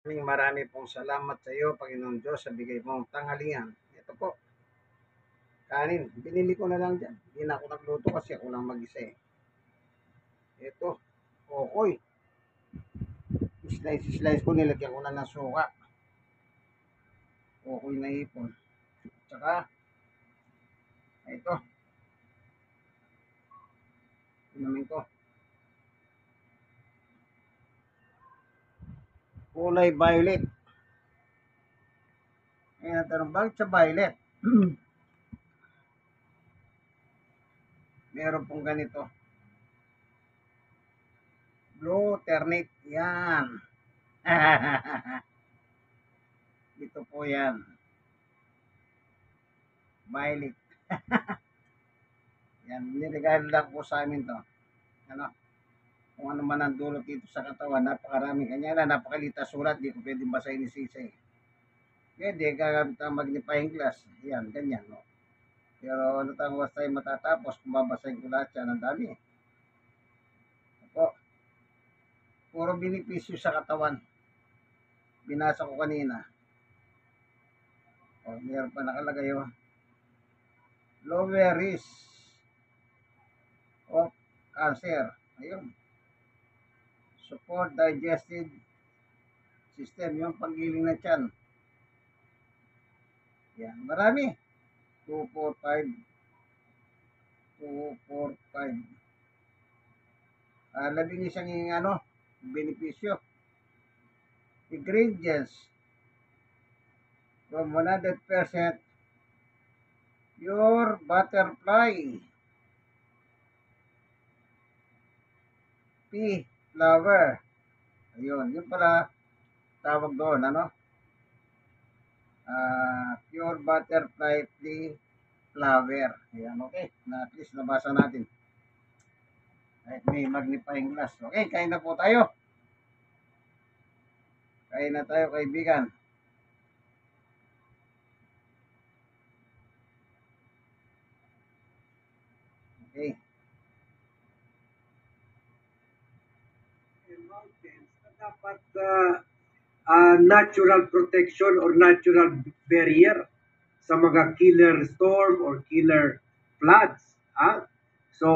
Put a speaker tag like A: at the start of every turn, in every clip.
A: Marami pong salamat sa iyo, Panginoon Diyos, sa bigay mong tanghalian. Ito po, kanin. Binili ko na lang dyan. Hindi na ako nagluto kasi ako lang mag-isa eh. Ito, okoy. Slice ko, nilagyan ko na ng suka. Okoy na ipon. Tsaka, ito, inumin ko. Kulay violet. Ayan, tanong, bakit sa violet? Meron pong ganito. Blue ternip. Yan. Ito po yan. Violet. Yan, niregalo lang po sa amin to. Ano? Kung ano man ang dulot dito sa katawan, napakarami. Kanya na, napakalita sulat, di ko pwedeng basahin ni Sisay. Pwede, gagamit ang magnifying glass. Yan, ganyan, no? Pero ano tang was tayo matatapos kung babasahin ko lahat yan, ang dami. Ako, puro benepisyo sa katawan. Binasa ko kanina. O, meron pa nakalagay, oh. Lower risk of cancer. Ayun. Support digestive system, yung paggiling na tiyan. Yan, marami. 2, 4, 5. 2, 4, 5. Labing isang yung benepisyo. Ingredients from 100% pure butterfly pea flower. Ayun, yun pala tawag doon, pure butterfly pea flower. Ayan, okay. Na at least nabasa natin. Kahit may magnifying glass. Okay, kain na po tayo. Kain na tayo, kaibigan. Okay. Dapat natural protection or natural barrier sa mga killer storm or killer floods. So,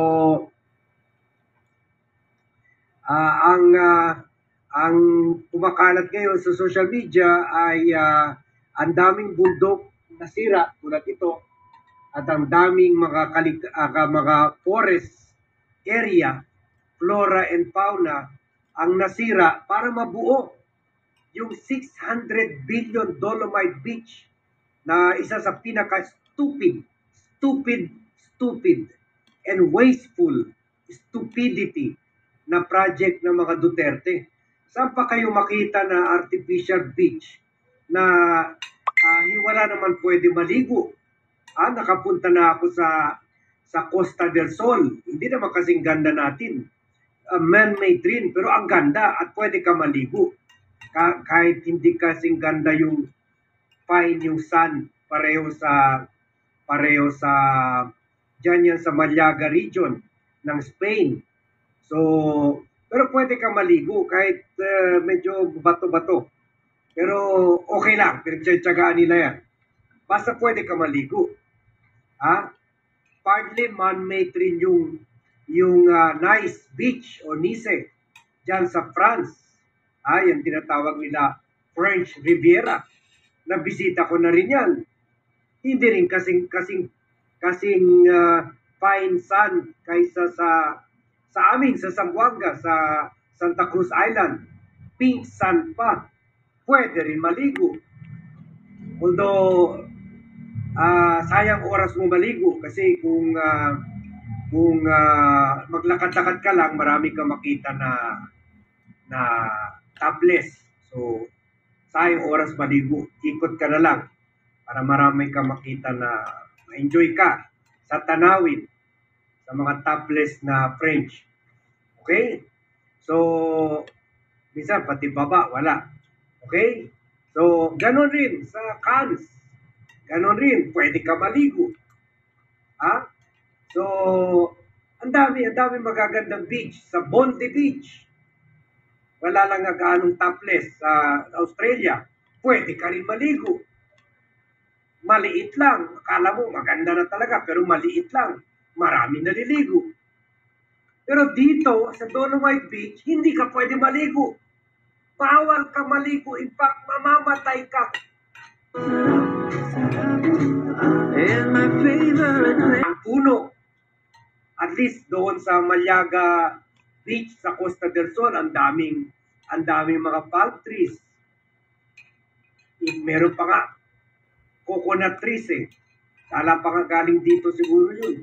A: ang kumakalat ngayon sa social media ay ang daming bundok nasira tulad ito at ang daming mga forest area, flora and fauna ang nasira para mabuo yung 600 billion Dolomite Beach na isa sa pinaka-stupid and wasteful stupidity na project ng mga Duterte. Saan pa kayo makita na artificial beach na wala naman pwede maligo? Nakapunta na ako sa Costa del Sol. Hindi naman kasing ganda natin. Man-made rin, pero ang ganda at pwede ka maligo. Kahit hindi kasing ganda yung fine yung sun, pareho sa dyan yan sa Malaga region ng Spain. So, pero pwede ka maligo kahit medyo bato-bato. Pero okay lang, pinagtsatsagaan nila yan. Basta pwede ka maligo. Partly man-made rin yung Nice Beach o Nice dyan sa France. Yung tinatawag nila French Riviera. Nabisita ko na rin yan. Hindi rin kasing fine sun kaysa sa amin sa Zamboanga, sa Santa Cruz Island. Pink sun pa. Pwede rin maligo. Although sayang oras mo maligo kasi kung maglakad-lakad ka lang, marami kang makita na topless. So, sayang oras maligo. Ikot ka na lang para marami kang makita na ma-enjoy ka sa tanawin sa mga topless na French. Okay? So, minsan pati baba, wala. Okay? So, ganon rin sa Cannes. Ganon rin, pwede ka maligo. So, ang dami magagandang beach. Sa Bondi Beach, wala lang gaanong topless sa Australia, pwede ka rin maligo. Maliit lang. Akala mo maganda na talaga, pero maliit lang. Marami naliligo. Pero dito, sa Dolomite Beach, hindi ka pwede maligo. Bawal ka maligo. In fact, mamamatay ka. Ang puno. At least doon sa Malyaga Beach sa Costa del Sol, ang daming mga palm trees. Meron pa nga coconut trees eh. Kala pa nga galing dito siguro yun.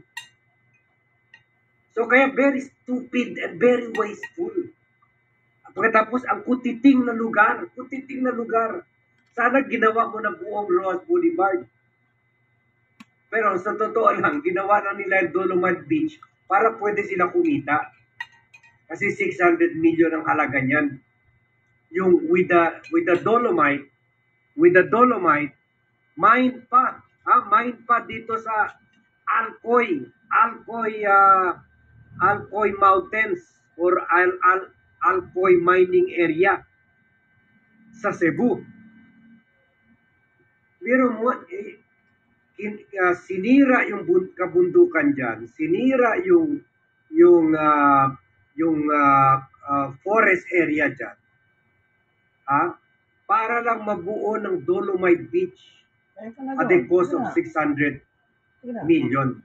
A: So kaya very stupid and very wasteful. Pagkatapos ang kutiting na lugar. Sana ginawa mo na buong Roas Boulevard. Pero sa totoo lang, ginawa na nila Dolomite Beach para pwede sila kumita. Kasi 600 million ang halaga niyan. Yung with the Dolomite, mine pa dito sa Alcoy Mountains or Alcoy mining area sa Cebu. Pero sinira yung kabundukan diyan, sinira yung forest area diyan. Para lang mabuo ng Dolomite Beach at a cost of 600 million.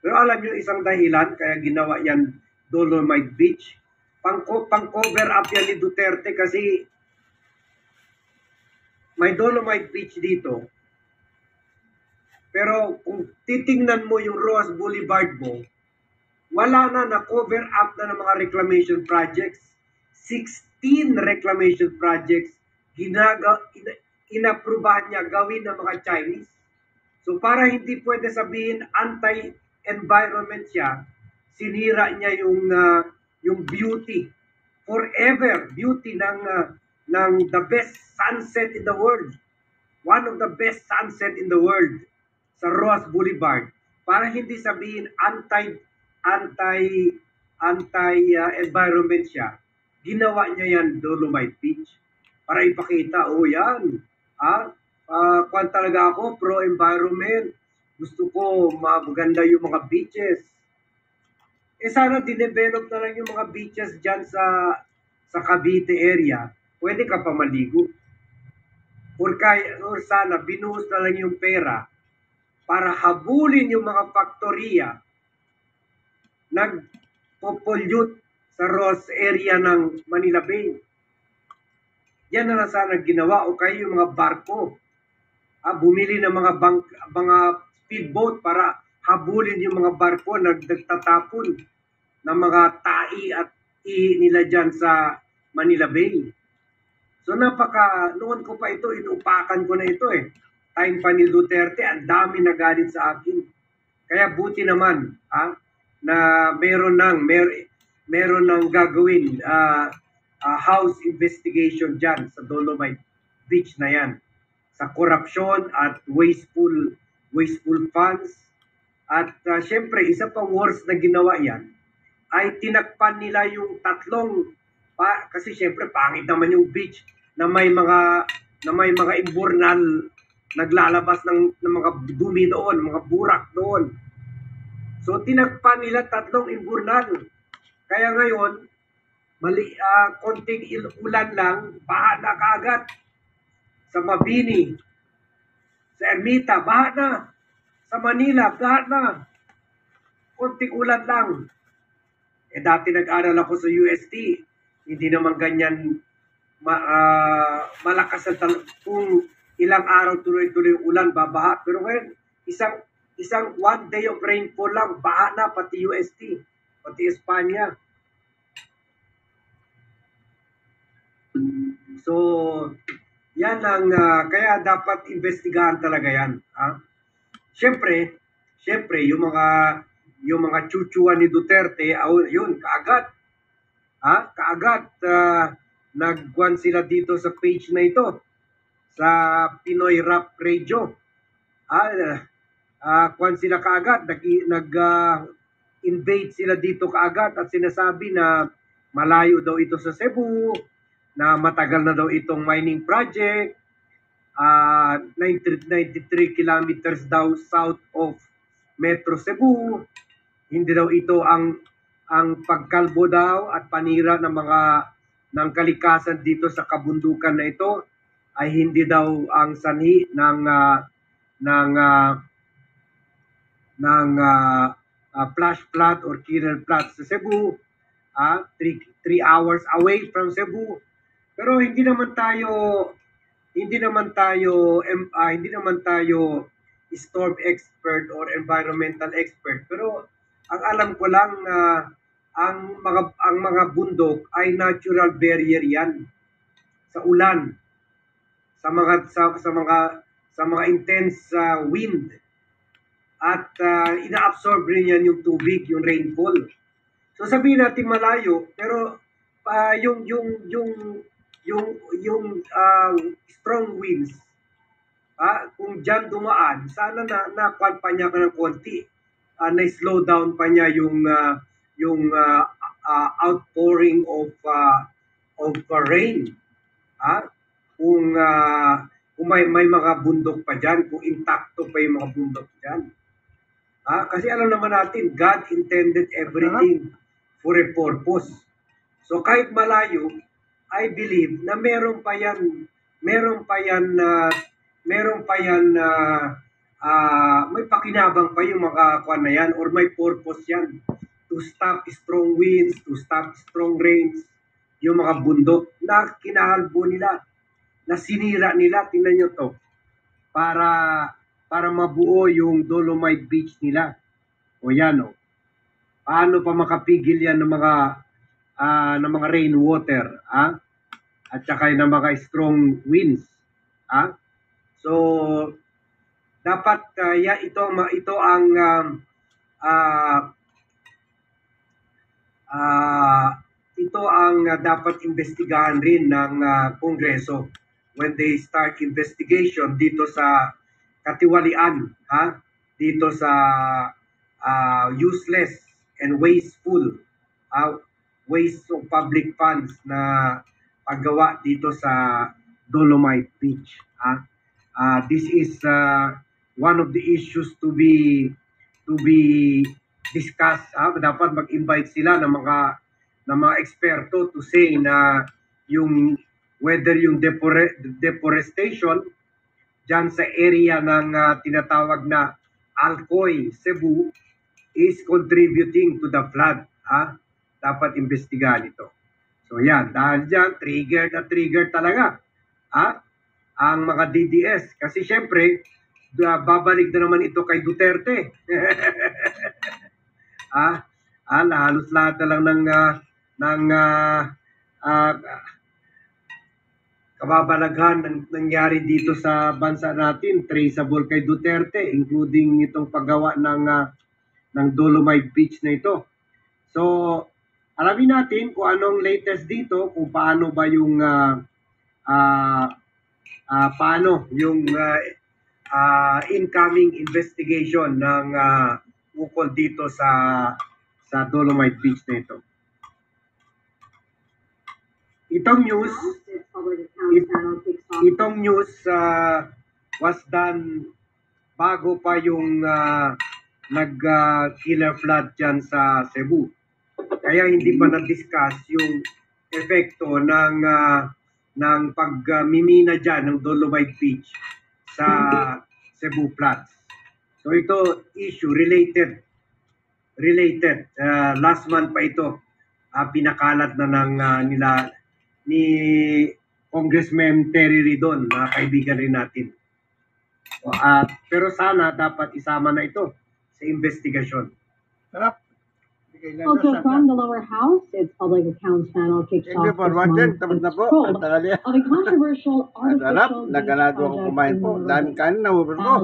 A: Pero alam niyo isang dahilan kaya ginawa yan Dolomite Beach, pang-cover up yan ni Duterte kasi may Dolomite Beach dito. Pero kung titingnan mo yung Roas Boulevard mo, wala na cover up na ng mga reclamation projects. 16 reclamation projects inaprubahan niya gawin ng mga Chinese. So para hindi pwede sabihin anti-environment siya, sinira niya yung beauty, forever beauty ng the best sunset in the world. One of the best sunset in the world sa Roas Boulevard. Para hindi sabihin anti-environment siya, ginawa niya yan Dolomite Beach. Para ipakita, yan, kung talaga ako, pro-environment, gusto ko maganda yung mga beaches. Sana dinevelop na lang yung mga beaches dyan sa Cavite area, pwede ka pa maligo. Or sana binuhos na lang yung pera para habulin yung mga faktorya nagpo-pollute sa Ross area ng Manila Bay. Yan na sana ginawa o kayo yung mga barko. Bumili ng mga speedboat para habulin yung mga barko na nagtatapon ng mga tai at ihi nila dyan sa Manila Bay. So noon ko pa ito, inupakan ko na ito eh. Time pa ni Duterte, ang dami na galit sa akin. Kaya buti naman na meron nang gagawin house investigation dyan sa Dolomite Beach na yan. Sa corruption at wasteful funds. At syempre, isa pang worst na ginawa yan ay tinakpan nila yung tatlong kasi syempre pangit naman yung beach na may mga imburnal naglalabas ng mga dumi doon, mga burak doon. So tinakpan nila tatlong imburnal. Kaya ngayon, konting ulan lang, baha na kaagad. Sa Mabini, sa Ermita, baha na. Sa Manila, baha na. Konting ulan lang. Dati nag-aral ako sa UST, hindi naman ganyan malakas na kung ilang araw tuloy-tuloy ulan, babaha. Pero ngayon, isang one day of rainfall lang, baha na pati UST, pati Espanya. So, yan ang, kaya dapat investigahan talaga yan. Siyempre, yung mga chuchuan ni Duterte, yun, kaagad, nagwan sila dito sa page na ito, sa Pinoy Rap Radio. Kwan sila kaagad, nag-invade sila dito kaagad at sinasabi na malayo daw ito sa Cebu, na matagal na daw itong mining project, 93 kilometers daw south of Metro Cebu. Hindi daw ito ang pagkalbo daw at panira ng kalikasan dito sa kabundukan na ito ay hindi daw ang sanhi ng flash flood or kernel flood sa Cebu, 3 hours away from Cebu. Pero hindi naman tayo storm expert or environmental expert. Pero ang alam ko lang na ang mga bundok ay natural barrier yan sa ulan, sa mga intense wind, at ina-absorb rin yan yung tubig, yung rainfall. So sabihin natin malayo, pero yung strong winds, kung dyan dumaan, sana nakuan pa niya ka ng konti, na-slow down pa niya yung outpouring of rain. Kung may mga bundok pa dyan, kung intakto pa yung mga bundok dyan. Kasi alam naman natin, God intended everything for a purpose. So kahit malayo, I believe na meron pa yan may pakinabang pa yung mga kuan na yan, or may purpose yan to stop strong winds, to stop strong rains, yung mga bundok na kinahalbo nila, na sinira nila. Tingnan nyo to, para mabuo yung Dolomite Beach nila. O yan o. Paano pa makapigil yan ng mga rainwater, at saka ng mga strong winds, So dapat ito ang dapat imbestigahan rin ng Kongreso when they start investigation dito sa katiwalian, dito sa useless and wasteful waste of public funds na paggawa dito sa Dolomite Beach. This is one of the issues to be discussed. Dapat mag-invite sila ng mga eksperto to say na whether yung deforestation dyan sa area ng tinatawag na Alcoy, Cebu, is contributing to the flood. Dapat imbestigahan ito. So yan, dahil dyan, trigger talaga ang mga DDS. Kasi syempre, babalik na naman ito kay Duterte. Halos lahat na lang ng kababalaghan nangyari dito sa bansa natin, traceable kay Duterte, including itong paggawa ng Dolomite Beach na ito. So, alamin natin kung anong latest dito, kung paano ba yung incoming investigation ng ukol dito sa Dolomite Beach na ito. Itong news was done bago pa yung nag-killer flood dyan sa Cebu. Kaya hindi pa na-discuss yung epekto ng pagmimina dyan ng Dolomite Beach sa Cebu floods. So ito issue related. Last month pa ito, pinakalat na ni Congressman Terry Ridon, na kaibigan rin natin. Pero sana dapat isama na ito sa investigasyon.
B: Also from the lower house, its public accounts panel kicked off this month its probe of a controversial artificial beach project in Manila.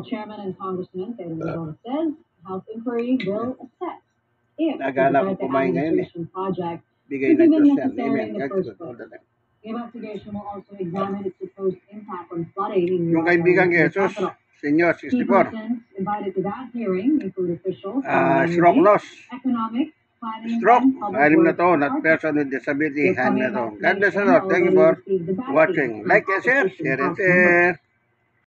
B: Chairman and Congressman Terry Ridon says House inquiry will assess if the Duterte administration project is even necessary in the first place. The investigation will also examine its supposed impact on flooding in
C: yung kaibigan kay Jesus, Senior,
B: Key
C: 64.
B: persons invited to that hearing include officials
C: Siroklos.
B: economic,
C: stroke, anim na to, not person with disability, anim na to. God bless the Lord. Thank you for watching. Like and share and share.